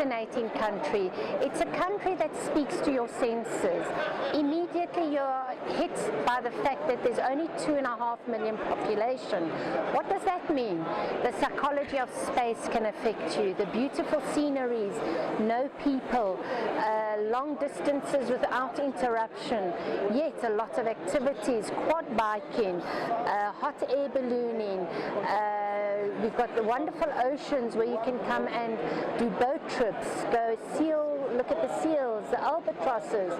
fascinating country. It's a country that speaks to your senses. Immediately you're hit by the fact that there's only 2.5 million population. What does that mean? The psychology of space can affect you. The beautiful sceneries, no people, long distances without interruption, yet a lot of activities, quad biking, hot air ballooning. We've got the wonderful oceans where you can come and do boat trips, go look at the seals, the albatrosses.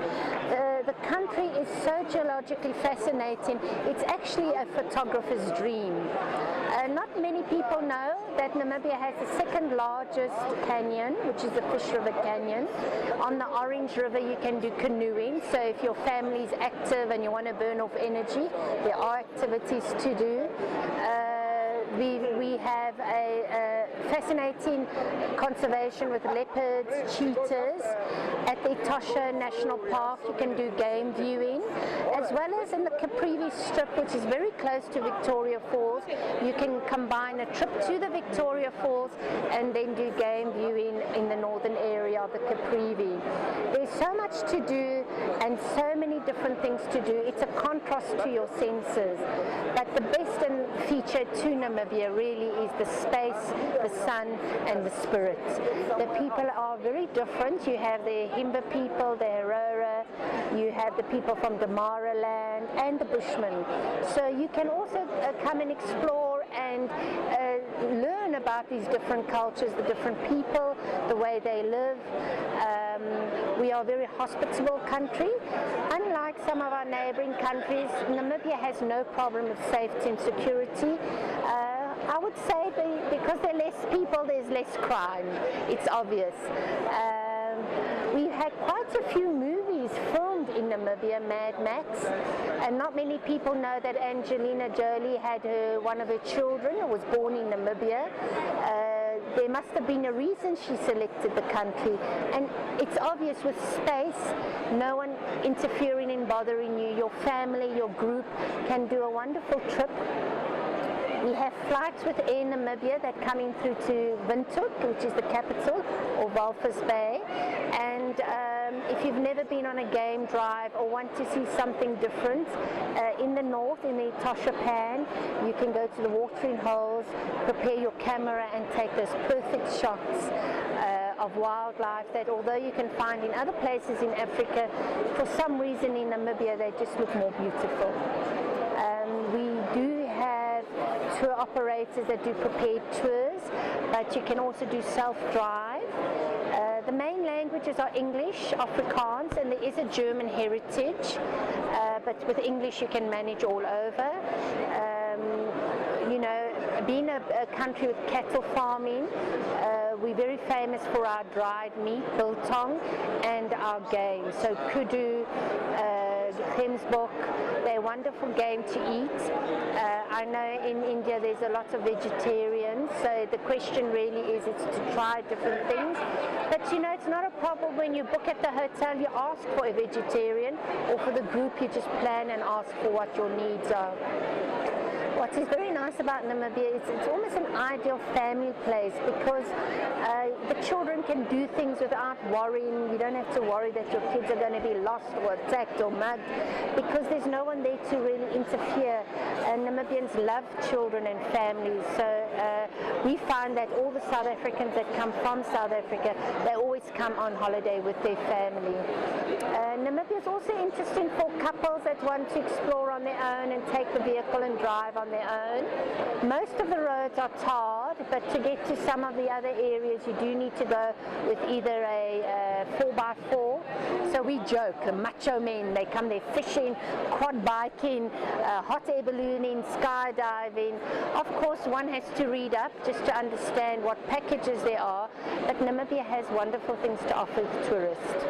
The country is so geologically fascinating, it's actually a photographer's dream. Not many people know that Namibia has the second largest canyon, which is the Fish River Canyon. On the Orange River you can do canoeing, so if your family is active and you want to burn off energy, there are activities to do. We have a fascinating conservation with leopards, cheetahs. At the Etosha National Park you can do game viewing, as well as in the Caprivi Strip, which is very close to Victoria Falls. You can combine a trip to the Victoria Falls and then do game viewing in the northern area of the Caprivi. There's so much to do and so many different things to do. It's a contrast to your senses. But the best feature to Namibia really is the space, the sun and the spirit. The people are very different. You have the Himba people, the Herero, you have the people from the Mara land and the Bushmen. So you can also come and explore and learn about these different cultures, the different people, the way they live. We are a very hospitable country. Unlike some of our neighboring countries, Namibia has no problem with safety and security. I would say because there are less people, there's less crime. It's obvious. We had quite a few movies filmed in Namibia, Mad Max, and not many people know that Angelina Jolie had one of her children who was born in Namibia. There must have been a reason she selected the country, and it's obvious with space, no one interfering and bothering you. Your family, your group can do a wonderful trip. We have flights with Air Namibia that come in through to Windhoek, which is the capital, or Walvis Bay. And if you've never been on a game drive or want to see something different, in the north, in the Etosha Pan, you can go to the watering holes, prepare your camera and take those perfect shots of wildlife that although you can find in other places in Africa, for some reason in Namibia they just look more beautiful. We do have tour operators that do prepared tours, but you can also do self-drive. The main languages are English, Afrikaans, and there is a German heritage, but with English you can manage all over. You know, being a country with cattle farming, we're very famous for our dried meat, biltong, and our game. So kudu, gemsbok, they're wonderful game to eat. I know in India there's a lot of vegetarians, so the question really is it's to try different things. But you know, it's not a problem when you book at the hotel, you ask for a vegetarian, or for the group you just plan and ask for what your needs are. What is very nice about Namibia is it's almost an ideal family place because the children can do things without worrying. You don't have to worry that your kids are going to be lost or attacked or mugged because there's no one there to really interfere. And Namibians love children and families, so we find that all the South Africans that come from South Africa, they always come on holiday with their family. Namibia is also interesting for couples that want to explore on their own and take the vehicle and drive on their own. Most of the roads are tarred, but to get to some of the other areas you do need to go with either a 4x4. So we joke, the macho men, they come there fishing, quad biking, hot air ballooning, skydiving. Of course one has to read up just to understand what packages there are, but Namibia has wonderful things to offer the tourists.